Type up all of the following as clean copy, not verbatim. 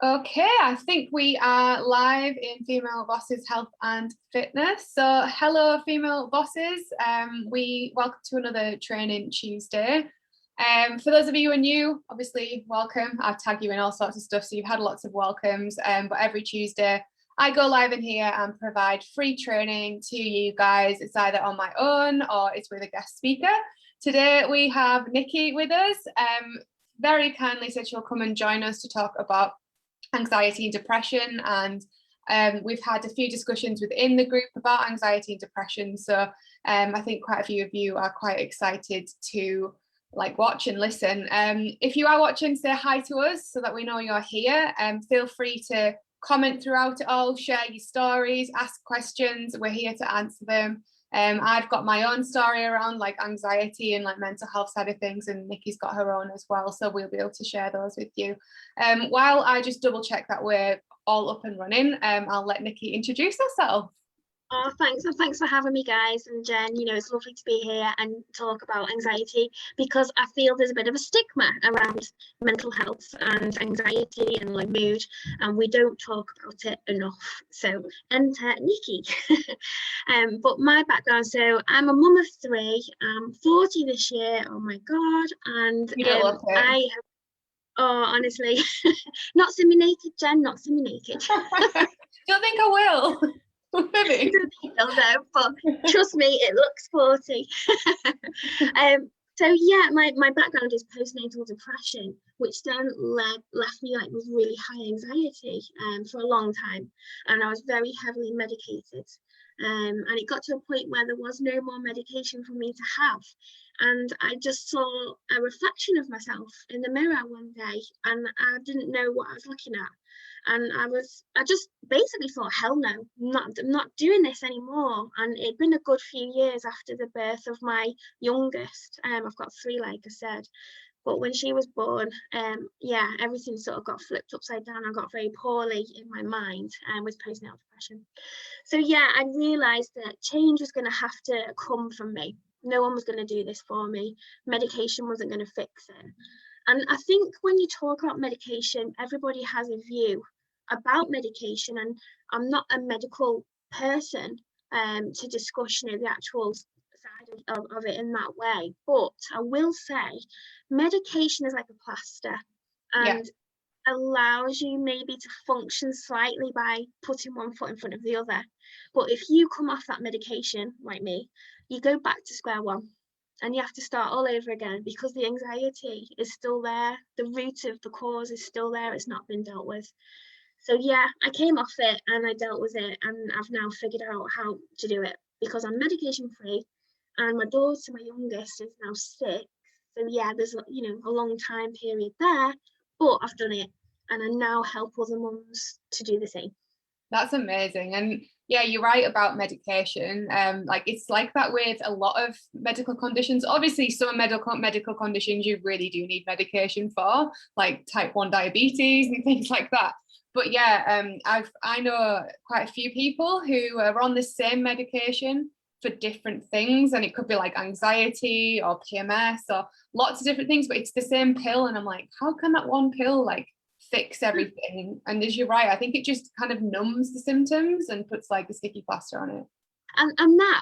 Okay, I think we are live in Female Bosses Health and Fitness. So hello female bosses, we welcome to another Training Tuesday. For those of you who are new, obviously welcome. I'll tag you in all sorts of stuff, so you've had lots of welcomes, but every Tuesday I go live in here and provide free training to you guys. It's either on my own or it's with a guest speaker. Today we have Nikki with us. Very kindly said she'll come and join us to talk about anxiety and depression, and we've had a few discussions within the group about anxiety and depression, so I think quite a few of you are quite excited to watch and listen. If you are watching, say hi to us so that we know you're here, and feel free to comment throughout it all, share your stories, ask questions. We're here to answer them. I've got my own story around anxiety and mental health side of things, and Nikki's got her own as well, so we'll be able to share those with you. While I just double check that we're all up and running, I'll let Nikki introduce herself. Oh, thanks. And thanks for having me, guys. And Jen, it's lovely to be here and talk about anxiety, because I feel there's a bit of a stigma around mental health and anxiety and mood, and we don't talk about it enough. So enter Nikki. But my background, so I'm a mum of 3. I'm 40 this year. Oh my God. And I have, oh, honestly, not semi-naked, Jen, not semi-naked. Don't think I will. Maybe. But trust me, it looks 40. So yeah, my background is postnatal depression, which then left me with really high anxiety for a long time, and I was very heavily medicated. And it got to a point where there was no more medication for me to have, and I just saw a reflection of myself in the mirror one day, and I didn't know what I was looking at. And I just basically thought, hell no, I'm not doing this anymore. And it'd been a good few years after the birth of my youngest. I've got 3, like I said. But when she was born, yeah, everything sort of got flipped upside down. I got very poorly in my mind with postnatal depression. So yeah, I realised that change was going to have to come from me. No one was going to do this for me. Medication wasn't going to fix it. And I think when you talk about medication, everybody has a view about medication, and I'm not a medical person to discuss the actual side of it in that way, but I will say medication is like a plaster, and allows you maybe to function slightly by putting one foot in front of the other. But if you come off that medication, like me, you go back to square one. And you have to start all over again, because the anxiety is still there. The root of the cause is still there. It's not been dealt with. So yeah, I came off it and I dealt with it, and I've now figured out how to do it, because I'm medication free, and my daughter, my youngest, is now 6. So yeah, there's a long time period there, but I've done it, and I now help other mums to do the same. That's amazing. And yeah, you're right about medication. It's like that with a lot of medical conditions. Obviously, some medical conditions you really do need medication for, like type 1 diabetes and things like that. But yeah, I know quite a few people who are on the same medication for different things, and it could be like anxiety or PMS or lots of different things, but it's the same pill. And I'm like, how can that one pill fix everything? And as you're right, I think it just kind of numbs the symptoms and puts a sticky plaster on it. And that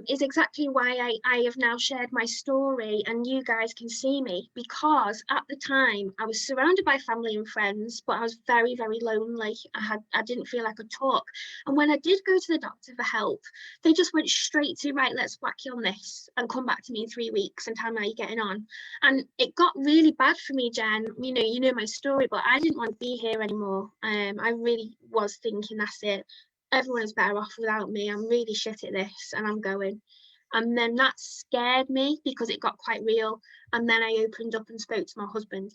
is exactly why I have now shared my story, and you guys can see me, because at the time I was surrounded by family and friends, but I was very, very lonely. I didn't feel I could talk. And when I did go to the doctor for help, they just went straight to, right, let's whack you on this and come back to me in 3 weeks and tell me how you're getting on. And it got really bad for me, Jen. You know my story, but I didn't want to be here anymore. I really was thinking, that's it. Everyone's better off without me. I'm really shit at this, and I'm going. And then that scared me, because it got quite real. And then I opened up and spoke to my husband.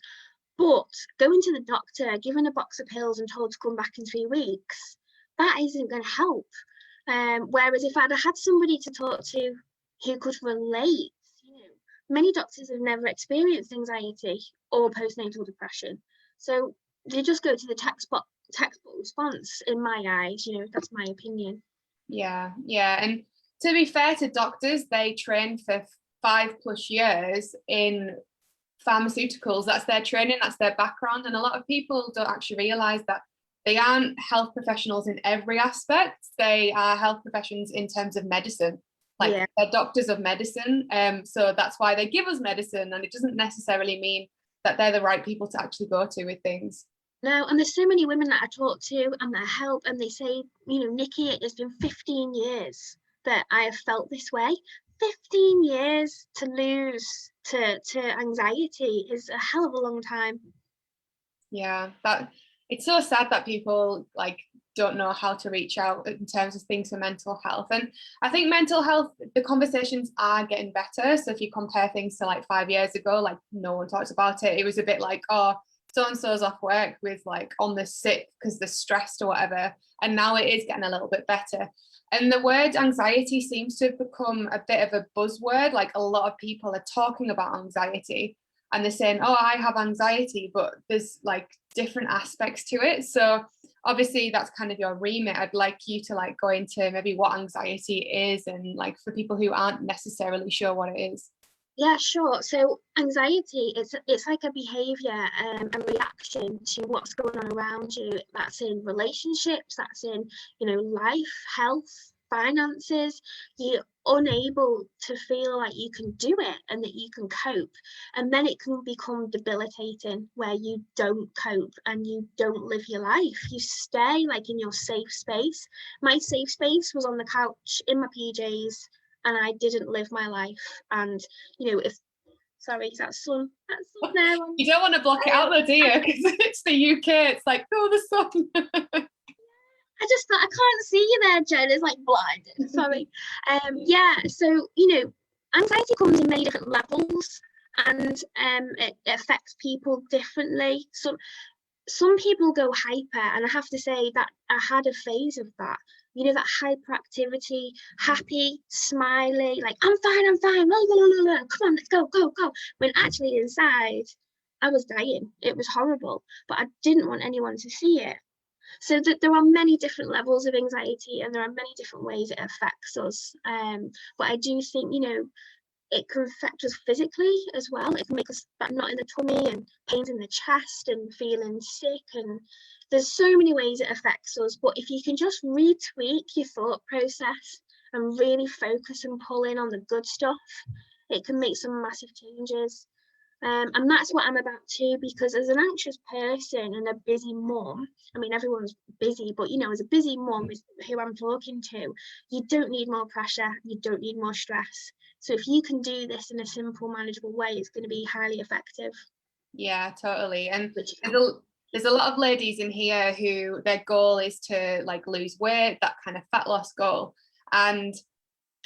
But going to the doctor, given a box of pills and told to come back in 3 weeks, that isn't going to help. Whereas if I'd had somebody to talk to who could relate, many doctors have never experienced anxiety or postnatal depression. So they just go to the textbook response, in my eyes. That's my opinion. Yeah, and to be fair to doctors, they train for 5+ years in pharmaceuticals. That's their training, that's their background. And a lot of people don't actually realize that they aren't health professionals in every aspect. They are health professions in terms of medicine, like they're doctors of medicine. So that's why they give us medicine, and it doesn't necessarily mean that they're the right people to actually go to with things. No, and there's so many women that I talk to and that help, and they say, you know, Nikki, it's been 15 years that I have felt this way. 15 years to lose to anxiety is a hell of a long time. Yeah, that it's so sad that people like don't know how to reach out in terms of things for mental health. And I think mental health, the conversations are getting better. So if you compare things to like 5 years ago, like no one talks about it. It was a bit like, oh, so-and-so's off work with like on the sick because they're stressed or whatever. And now it is getting a little bit better. And the word anxiety seems to have become a bit of a buzzword. Like a lot of people are talking about anxiety and they're saying, oh, I have anxiety, but there's like different aspects to it. So obviously that's kind of your remit. I'd like you to like go into maybe what anxiety is, and like for people who aren't necessarily sure what it is. Yeah, sure. So anxiety, it's like a behavior and reaction to what's going on around you. That's in relationships, that's in, you know, life, health, finances. You're unable to feel like you can do it and that you can cope. And then it can become debilitating where you don't cope and you don't live your life. You stay like in your safe space. My safe space was on the couch in my PJs, and I didn't live my life. And you know, if sorry, that's sun there. You don't want to block it out though, do you? Because it's the UK. It's like, oh, the sun. I just thought I can't see you there, Jen. It's like blinded. Sorry. Yeah. So you know, anxiety comes in many different levels, and it affects people differently. So some people go hyper, and I have to say that I had a phase of that. You know, that hyperactivity, happy, smiley, like I'm fine, blah, blah, blah, blah. Come on, let's go. When actually inside, I was dying. It was horrible, but I didn't want anyone to see it. So that there are many different levels of anxiety, and there are many different ways it affects us. But I do think, you know, it can affect us physically as well. It can make us that knot in the tummy and pains in the chest and feeling sick, and there's so many ways it affects us. But if you can just retweak your thought process and really focus and pull in on the good stuff, it can make some massive changes. And that's what I'm about too, because as an anxious person and a busy mum, I mean, everyone's busy, but you know, as a busy mum who I'm talking to, you don't need more pressure, you don't need more stress. So if you can do this in a simple, manageable way, it's going to be highly effective. Yeah, totally. And there's a lot of ladies in here who their goal is to like lose weight, that kind of fat loss goal. And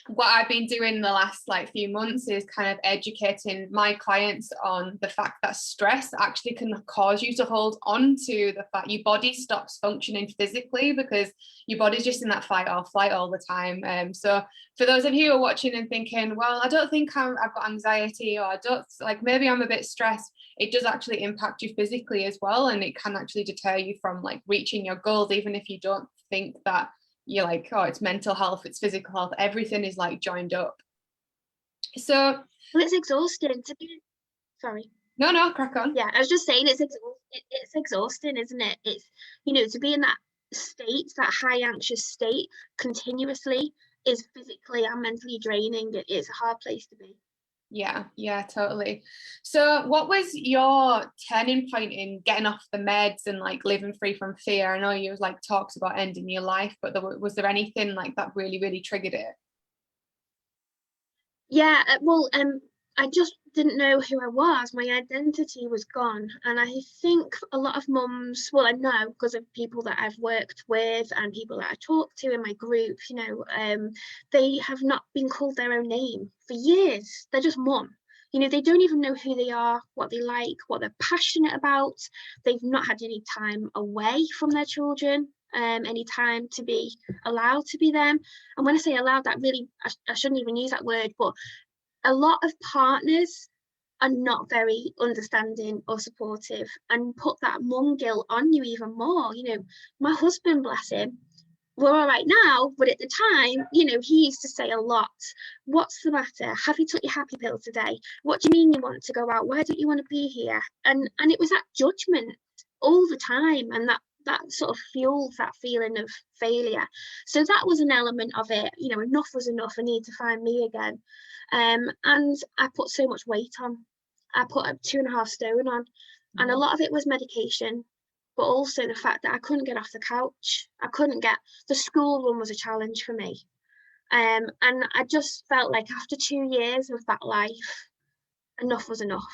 what I've been doing the last like few months is kind of educating my clients on the fact that stress actually can cause you to hold on to the fact your body stops functioning physically because your body's just in that fight or flight all the time. So for those of you who are watching and thinking, well, I don't think I've got anxiety, or I don't, like maybe I'm a bit stressed, it does actually impact you physically as well, and it can actually deter you from like reaching your goals, even if you don't think that you're like, oh, it's mental health, it's physical health, everything is like joined up. So well, it's exhausting to be sorry no crack on. Yeah, I was just saying it's exhausting, isn't it? It's, you know, to be in that state, that high anxious state continuously is physically and mentally draining. It's a hard place to be. Yeah, totally. So what was your turning point in getting off the meds and like living free from fear? I know you was like talks about ending your life, but was there anything like that really triggered it? Yeah, well, I just didn't know who I was. My identity was gone. And I think a lot of mums, well, I know because of people that I've worked with and people that I talk to in my group, you know, they have not been called their own name for years. They're just mum. You know, they don't even know who they are, what they like, what they're passionate about. They've not had any time away from their children, any time to be allowed to be them. And when I say allowed, that really, I shouldn't even use that word, but a lot of partners are not very understanding or supportive and put that mum guilt on you even more. You know, my husband, bless him, we're all right now, but at the time, you know, he used to say a lot, what's the matter? Have you took your happy pill today? What do you mean you want to go out? Why don't you want to be here? And it was that judgment all the time, and that sort of fuels that feeling of failure. So that was an element of it. You know, enough was enough. I need to find me again. And I put so much weight on. I put 2.5 stone on, and a lot of it was medication, but also the fact that I couldn't get off the couch. I couldn't get, the school run was a challenge for me. And I just felt like after 2 years of that life, enough was enough.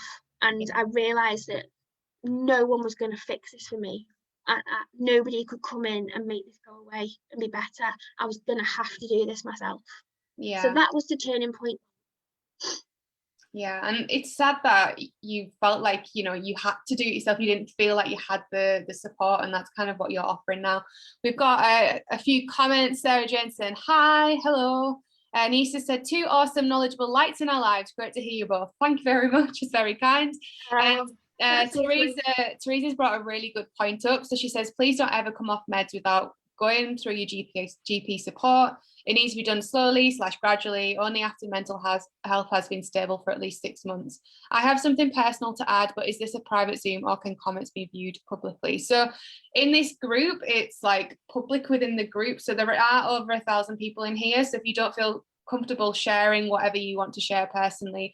And I realised that no one was going to fix this for me. Nobody could come in and make this go away and be better. I was going to have to do this myself. Yeah. So that was the turning point. Yeah, and it's sad that you felt like, you know, you had to do it yourself. You didn't feel like you had the support, and that's kind of what you're offering now. We've got a few comments. Sarah Jane saying, hi, hello. Nisa said, 2 awesome, knowledgeable lights in our lives. Great to hear you both. Thank you very much. It's very kind. And Teresa's brought a really good point up. So she says, please don't ever come off meds without going through your GP support. It needs to be done slowly / gradually, only after mental health has been stable for at least 6 months. I have something personal to add, but is this a private Zoom or can comments be viewed publicly? So in this group, it's like public within the group. So there are over 1,000 people in here. So if you don't feel comfortable sharing whatever you want to share personally,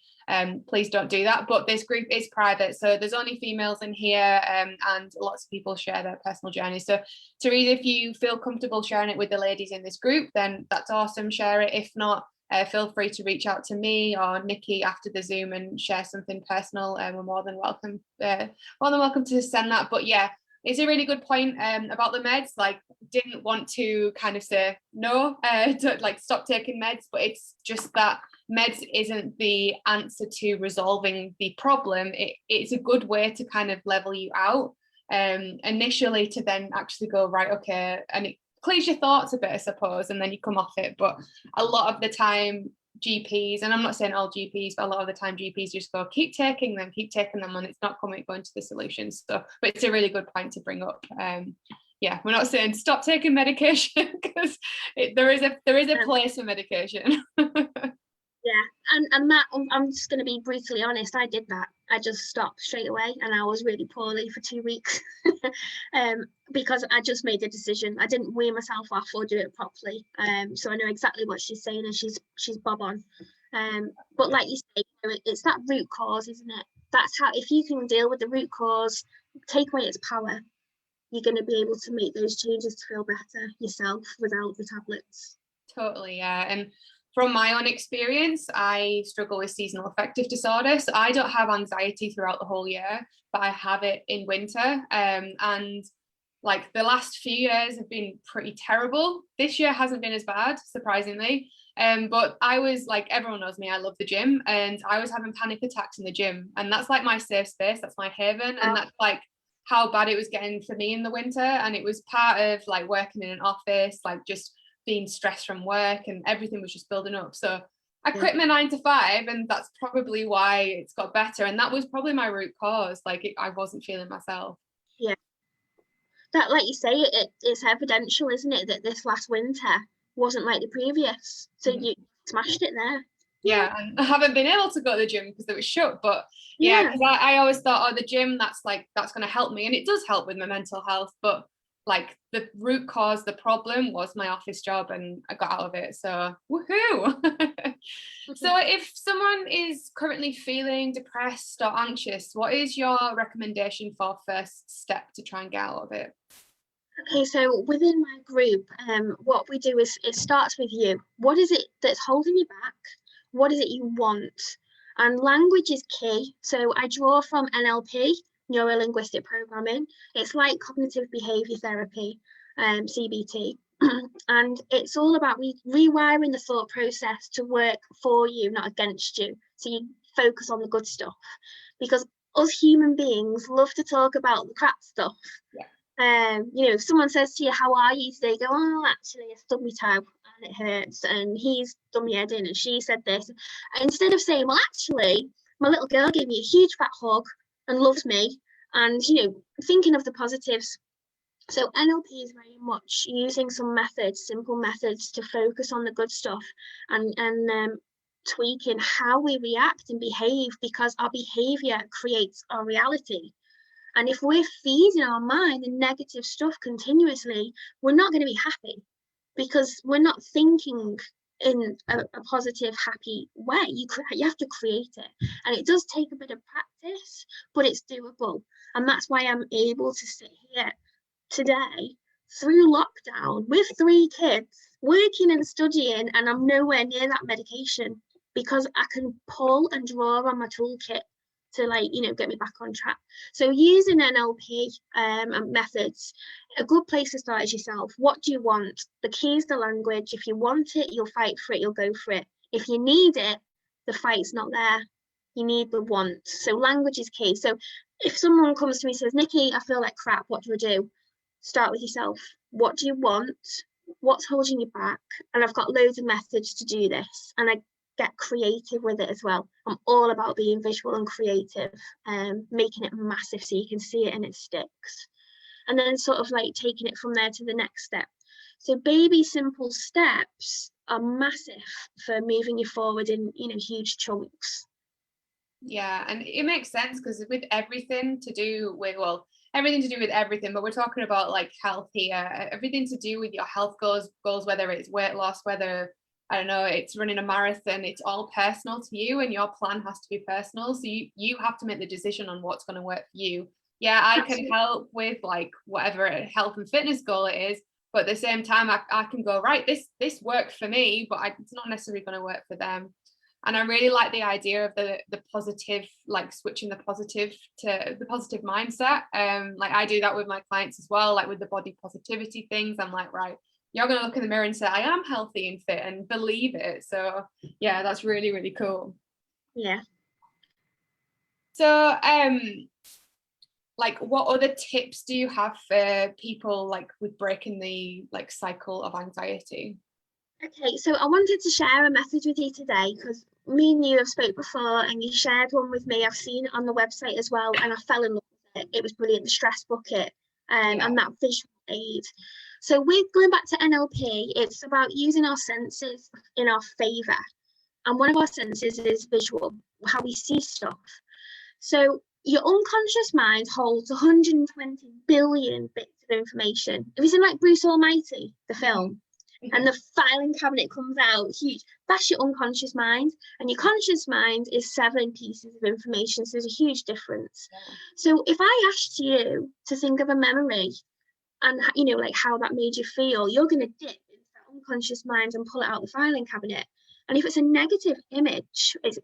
please don't do that. But this group is private, so there's only females in here, and lots of people share their personal journeys. So Teresa, if you feel comfortable sharing it with the ladies in this group, then that's awesome, share it. If not, feel free to reach out to me or Nikki after the Zoom and share something personal. We're more than welcome to send that. But yeah, it's a really good point about the meds. Like, didn't want to kind of say no, to like stop taking meds, but it's just that meds isn't the answer to resolving the problem. It's a good way to kind of level you out initially, to then actually go, right, okay, and it clears your thoughts a bit, I suppose, and then you come off it. But a lot of the time GPs, and I'm not saying all GPs, but a lot of the time GPs just go, keep taking them, and it's not going to the solutions. So, but it's a really good point to bring up. Yeah, we're not saying stop taking medication, because there is a place for medication. Yeah, and that, I'm just going to be brutally honest, I did that. I just stopped straight away, and I was really poorly for 2 weeks because I just made a decision. I didn't wean myself off or do it properly. So I know exactly what she's saying, and she's bob on. But like you say, you know, it's that root cause, isn't it? That's how, if you can deal with the root cause, take away its power, you're going to be able to make those changes to feel better yourself without the tablets. Totally, yeah. And from my own experience, I struggle with seasonal affective disorder. So I don't have anxiety throughout the whole year, but I have it in winter. And like the last few years have been pretty terrible. This year hasn't been as bad, surprisingly. But I was like, everyone knows me, I love the gym, and I was having panic attacks in the gym. And that's like my safe space, that's my haven. And that's like how bad it was getting for me in the winter. And it was part of like working in an office, like just being stressed from work, and everything was just building up. So I quit my 9 to 5, and that's probably why it's got better. And that was probably my root cause. Like I wasn't feeling myself. Yeah. That, like you say, it's evidential, isn't it, that this last winter wasn't like the previous. So you smashed it there. Yeah, and I haven't been able to go to the gym because it was shut. But yeah, because I always thought, oh, the gym, that's going to help me, and it does help with my mental health. But like the root cause, the problem was my office job, and I got out of it. So woohoo! So if someone is currently feeling depressed or anxious, what is your recommendation for first step to try and get out of it? Okay, so within my group, what we do is it starts with you. What is it that's holding you back? What is it you want? And language is key. So I draw from NLP, neuro-linguistic programming. It's like cognitive behavior therapy, CBT. And it's all about rewiring the thought process to work for you, not against you. So you focus on the good stuff, because us human beings love to talk about the crap stuff. You know, if someone says to you, how are you today? Go, oh, actually I stubbed my toe and it hurts, and he's done my head in, and she said this. Instead of saying, well, actually my little girl gave me a huge fat hug and loved me, and, you know, thinking of the positives. So NLP is very much using some methods, simple methods, to focus on the good stuff, and tweaking how we react and behave, because our behavior creates our reality. And if we're feeding our mind the negative stuff continuously, we're not going to be happy, because we're not thinking in a positive, happy way. You have to create it, and it does take a bit of practice, but it's doable. And that's why I'm able to sit here today through lockdown with 3 kids, working and studying, and I'm nowhere near that medication, because I can pull and draw on my toolkit to, like, you know, get me back on track. So using NLP and methods, a good place to start is yourself. What do you want? The key is the language. If you want it, you'll fight for it, you'll go for it. If you need it, the fight's not there. You need the want. So language is key. So if someone comes to me and says, Nikki, I feel like crap, what do I do? Start with yourself. What do you want? What's holding you back? And I've got loads of methods to do this, and I get creative with it as well. I'm all about being visual and creative, making it massive so you can see it and it sticks, and then sort of like taking it from there to the next step. So baby simple steps are massive for moving you forward in, you know, huge chunks. Yeah, and it makes sense, because with everything to do with, well, everything to do with everything, but we're talking about like health here, everything to do with your health goals, whether it's weight loss, whether, I don't know, it's running a marathon, it's all personal to you, and your plan has to be personal. So you have to make the decision on what's going to work for you. Yeah, I can help with like whatever health and fitness goal it is, but at the same time, I can go, right, this worked for me, but it's not necessarily going to work for them. And I really like the idea of the positive, like switching the positive to the positive mindset. Like I do that with my clients as well, like with the body positivity things. I'm like, right, you're going to look in the mirror and say, I am healthy and fit, and believe it. So yeah, that's really, really cool. Yeah. So like what other tips do you have for people like with breaking the like cycle of anxiety? Okay, so I wanted to share a message with you today, because me and you have spoke before, and you shared one with me. I've seen it on the website as well, and I fell in love with it. It was brilliant, the stress bucket, and that visual aid. So with going back to NLP, it's about using our senses in our favor. And one of our senses is visual, how we see stuff. So your unconscious mind holds 120 billion bits of information. Have you seen like Bruce Almighty, the film? And the filing cabinet comes out huge. That's your unconscious mind, and your conscious mind is 7 pieces of information. So there's a huge difference. So if I asked you to think of a memory and, you know, like how that made you feel, you're going to dip into that unconscious mind and pull it out the filing cabinet. And if it's a negative image, it's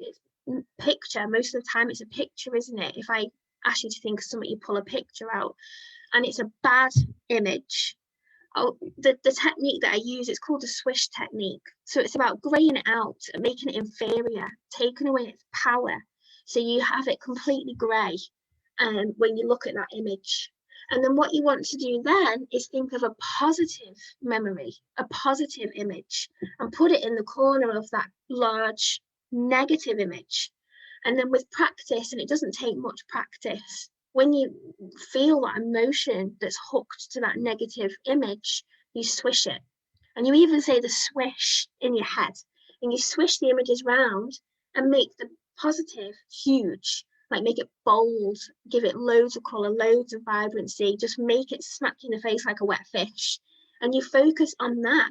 picture, most of the time it's a picture, isn't it? If I ask you to think of something, you pull a picture out, and it's a bad image. The technique that I use, it's called the swish technique. So it's about graying it out and making it inferior, taking away its power, so you have it completely grey when you look at that image. And then what you want to do then is think of a positive memory, a positive image, and put it in the corner of that large negative image. And then with practice, and it doesn't take much practice, when you feel that emotion that's hooked to that negative image, you swish it. And you even say the swish in your head, and you swish the images round and make the positive huge, like make it bold, give it loads of colour, loads of vibrancy, just make it smack you in the face like a wet fish. And you focus on that.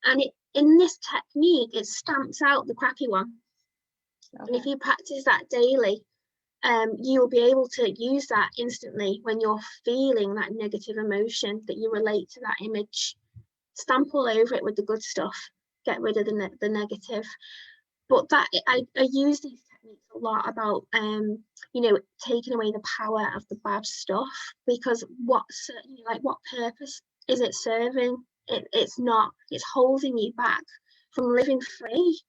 And in this technique, it stamps out the crappy one. Okay. And if you practice that daily, you'll be able to use that instantly when you're feeling that negative emotion, that you relate to that image. Stamp all over it with the good stuff, get rid of the negative. But that I use these techniques a lot about you know, taking away the power of the bad stuff, because what purpose is it serving? It's not. It's holding you back from living free.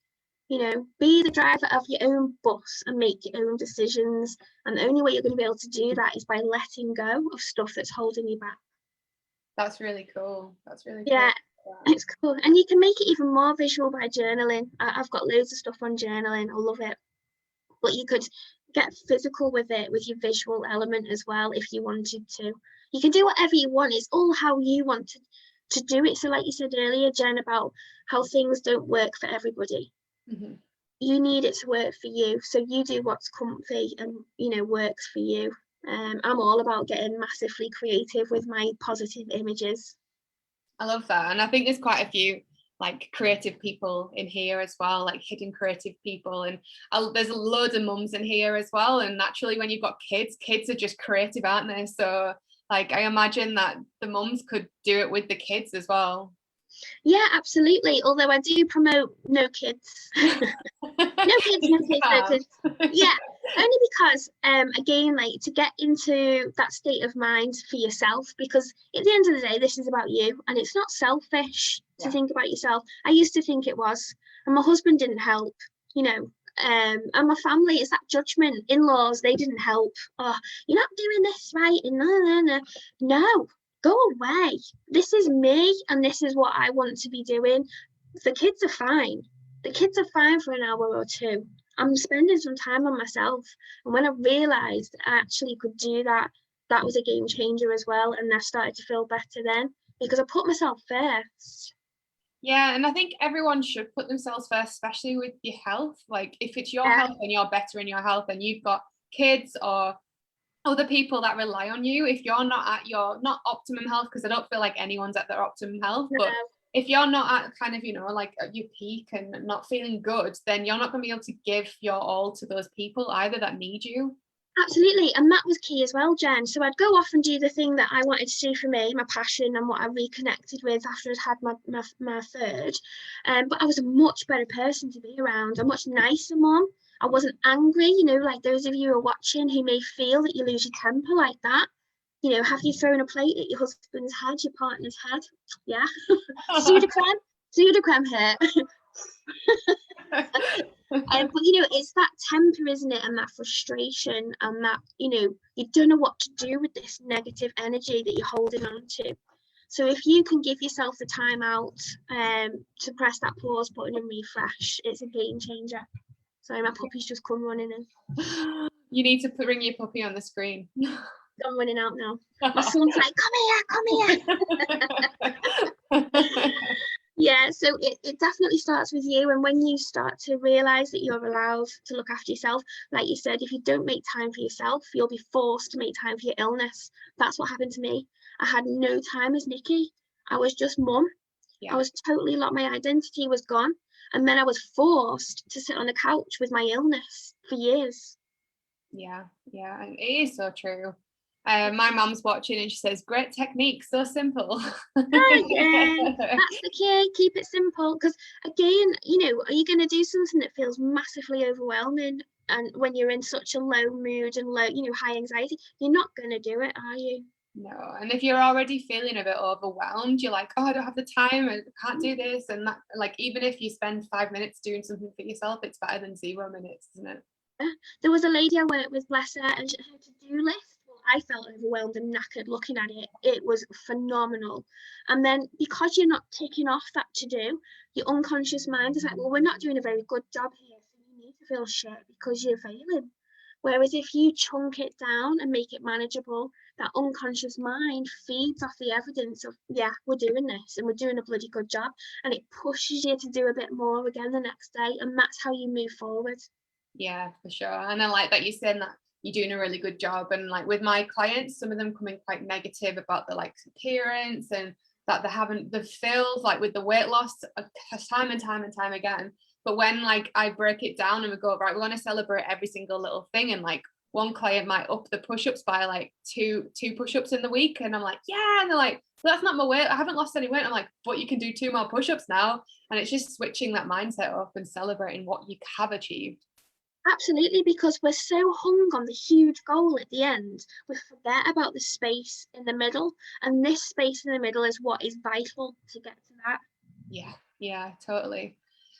You know, be the driver of your own bus and make your own decisions. And the only way you're going to be able to do that is by letting go of stuff that's holding you back. That's really cool. That's really cool. Yeah, it's cool. And you can make it even more visual by journaling. I've got loads of stuff on journaling. I love it. But you could get physical with it, with your visual element as well, if you wanted to. You can do whatever you want. It's all how you want to do it. So like you said earlier, Jen, about how things don't work for everybody. Mm-hmm. You need it to work for you. So you do what's comfy and, works for you. I'm all about getting massively creative with my positive images. I love that. And I think there's quite a few like creative people in here as well, like hidden creative people. And there's loads of mums in here as well. And naturally, when you've got kids are just creative, aren't they? So like, I imagine that the mums could do it with the kids as well. Yeah, absolutely. Although I do promote no kids. No kids, no kids, no kids. Yeah, only because again, like, to get into that state of mind for yourself, because at the end of the day, this is about you, and it's not selfish to think about yourself. I used to think it was, and my husband didn't help, and my family, it's that judgment. In-laws, they didn't help. Oh, you're not doing this right, and no, go away. This is me, and this is what I want to be doing. The kids are fine. The kids are fine for an hour or two. I'm spending some time on myself. And when I realised I actually could do that, that was a game changer as well. And I started to feel better then, because I put myself first. Yeah, and I think everyone should put themselves first, especially with your health. Like, if it's your health and you're better in your health, and you've got kids or other people that rely on you, if you're not at your not optimum health, because I don't feel like anyone's at their optimum health, but if you're not at kind of, like at your peak and not feeling good, then you're not going to be able to give your all to those people either that need you. Absolutely. And that was key as well, Jen. So I'd go off and do the thing that I wanted to do for me, my passion, and what I reconnected with after I'd had my third. But I was a much better person to be around, a much nicer mom. I wasn't angry, like those of you who are watching who may feel that you lose your temper like that. Have you thrown a plate at your husband's head, your partner's head? Yeah. Sudocrem hurt. But it's that temper, isn't it, and that frustration, and that you don't know what to do with this negative energy that you're holding on to. So if you can give yourself the time out to press that pause button and refresh, it's a game changer. Sorry, my puppy's just come running in. You need to bring your puppy on the screen. I'm running out now. My son's like, come here. Yeah, so it definitely starts with you. And when you start to realise that you're allowed to look after yourself, like you said, if you don't make time for yourself, you'll be forced to make time for your illness. That's what happened to me. I had no time as Nikki. I was just mum. Yeah. I was totally lost. My identity was gone. And then I was forced to sit on the couch with my illness for years. Yeah, and it is so true. My mum's watching and she says, great technique, so simple. Yeah, that's the key. Keep it simple, because again, are you going to do something that feels massively overwhelming, and when you're in such a low mood and low, high anxiety, you're not going to do it, are you? No. And if you're already feeling a bit overwhelmed, you're like, oh, I don't have the time, I can't do this, and that, like, even if you spend 5 minutes doing something for yourself, it's better than 0 minutes, isn't it? There was a lady I worked with, bless her, and her to-do list, I felt overwhelmed and knackered looking at it. It was phenomenal. And then because you're not ticking off that to do, your unconscious mind is like, well, we're not doing a very good job here, so you need to feel shit because you're failing. Whereas if you chunk it down and make it manageable, that unconscious mind feeds off the evidence of, yeah, we're doing this and we're doing a bloody good job. And it pushes you to do a bit more again the next day. And that's how you move forward. Yeah, for sure. And I like that you're saying that you're doing a really good job. And like with my clients, some of them come in quite negative about the like appearance, and that they've failed like with the weight loss time and time again. But when like I break it down and we go, right, we want to celebrate every single little thing, and like one client might up the push-ups by like two push-ups in the week, and I'm like, yeah, and they're like, well, that's not my weight, I haven't lost any weight. I'm like, but you can do 2 more push-ups now. And it's just switching that mindset up and celebrating what you have achieved. Absolutely, because we're so hung on the huge goal at the end, we forget about the space in the middle, and this space in the middle is what is vital to get to that. Yeah, totally.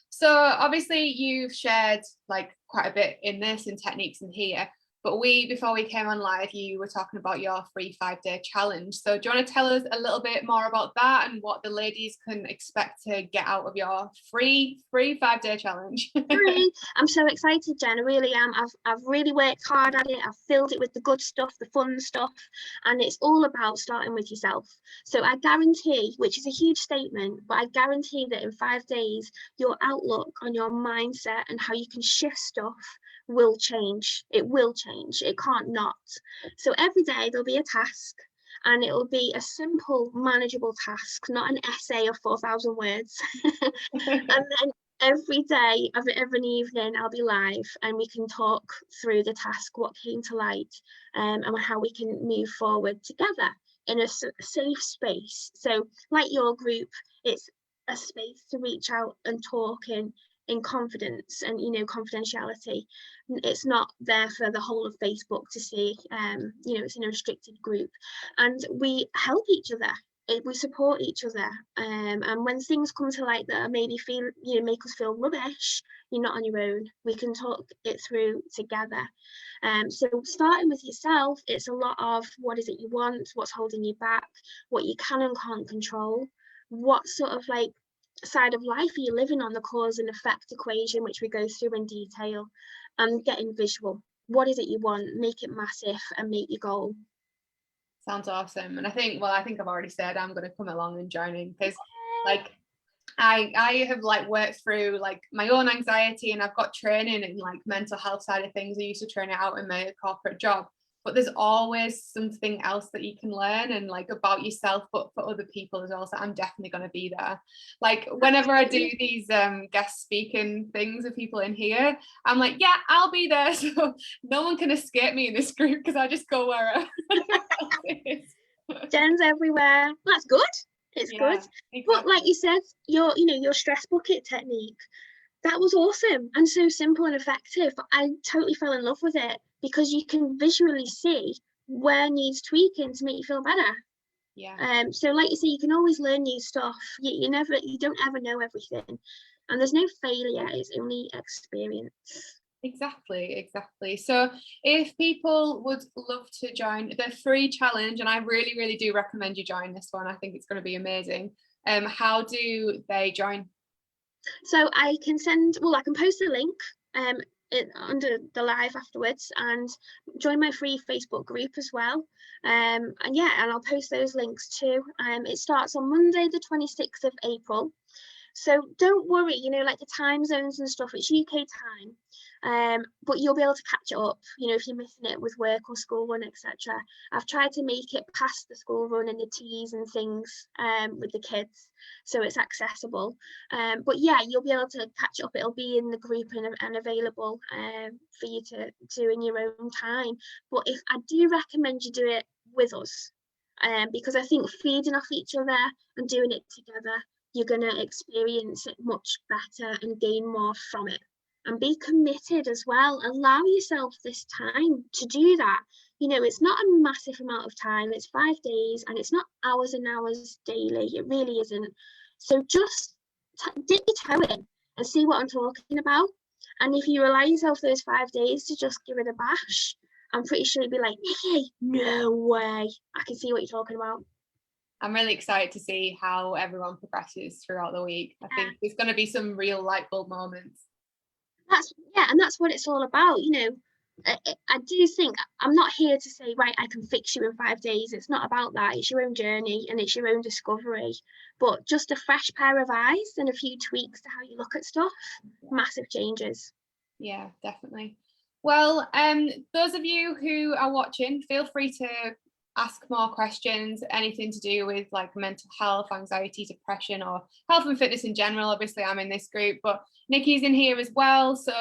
So obviously you've shared like quite a bit in this and techniques in here. But before we came on live, you were talking about your free 5-day challenge. So do you want to tell us a little bit more about that and what the ladies can expect to get out of your free 5-day challenge? I'm so excited, Jen. I really am. I've really worked hard at it. I've filled it with the good stuff, the fun stuff, and it's all about starting with yourself. So I guarantee, which is a huge statement, but I guarantee that in 5 days, your outlook on your mindset and how you can shift stuff will change. It will change. It can't not. So every day there'll be a task, and it'll be a simple, manageable task, not an essay of 4,000 words. And then every day of an evening I'll be live, and we can talk through the task, what came to light, and how we can move forward together in a safe space. So like your group, it's a space to reach out and talk in confidence and, you know, confidentiality. It's not there for the whole of Facebook to see. You know, it's in a restricted group, and we help each other. We support each other, and when things come to light that maybe feel, you know, make us feel rubbish, you're not on your own. We can talk it through together. So starting with yourself, it's a lot of what is it you want, what's holding you back, what you can and can't control, what sort of like side of life are you living on, the cause and effect equation, which we go through in detail, and getting visual. What is it you want? Make it massive and make your goal. Sounds awesome. And I think I've already said I'm going to come along and join in, because like I have like worked through like my own anxiety, and I've got training in like mental health side of things. I used to train it out in my corporate job, but there's always something else that you can learn, and like about yourself, but for other people as well. So I'm definitely going to be there. Like whenever I do these guest speaking things with people in here, I'm like, yeah, I'll be there. So no one can escape me in this group, because I just go wherever. Jen's everywhere. That's good. It's good. Exactly. But like you said, your stress bucket technique, that was awesome and so simple and effective. I totally fell in love with it, because you can visually see where needs tweaking to make you feel better. Yeah. So like you say, you can always learn new stuff. You don't ever know everything, and there's no failure. It's only experience. Exactly. So if people would love to join the free challenge, and I really, really do recommend you join this one, I think it's going to be amazing. How do they join? So I can post a link under the live afterwards, and join my free Facebook group as well. And I'll post those links too. It starts on Monday the 26th of April. So don't worry, like the time zones and stuff, it's UK time. But you'll be able to catch it up, if you're missing it with work or school run, etc. I've tried to make it past the school run and the teas and things with the kids, so it's accessible. But yeah, you'll be able to catch up. It'll be in the group and available for you to do in your own time. But I do recommend you do it with us, because I think feeding off each other and doing it together, you're going to experience it much better and gain more from it. And be committed as well. Allow yourself this time to do that. It's not a massive amount of time. It's 5 days, and it's not hours and hours daily. It really isn't. So just dip your toe in and see what I'm talking about. And if you allow yourself those 5 days to just give it a bash, I'm pretty sure you'd be like, Nikki, no way. I can see what you're talking about. I'm really excited to see how everyone progresses throughout the week. I think there's going to be some real light bulb moments. That's what it's all about. I do think I'm not here to say, right, I can fix you in 5 days. It's not about that. It's your own journey and it's your own discovery. But just a fresh pair of eyes and a few tweaks to how you look at stuff, massive changes. Yeah, definitely. Well, those of you who are watching, feel free to ask more questions, anything to do with like mental health, anxiety, depression, or health and fitness in general. Obviously I'm in this group, but Nikki's in here as well, so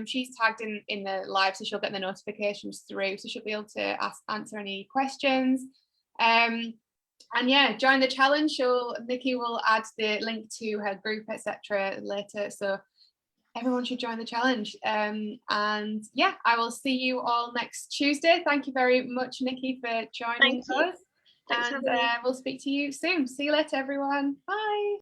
she's tagged in the live, so she'll get the notifications through, so she'll be able to answer any questions. And yeah, join the challenge. Nikki will add the link to her group, etc. later, so everyone should join the challenge. And yeah, I will see you all next Tuesday. Thank you very much, Nikki, for joining us. Thanks, and we'll speak to you soon. See you later, everyone. Bye.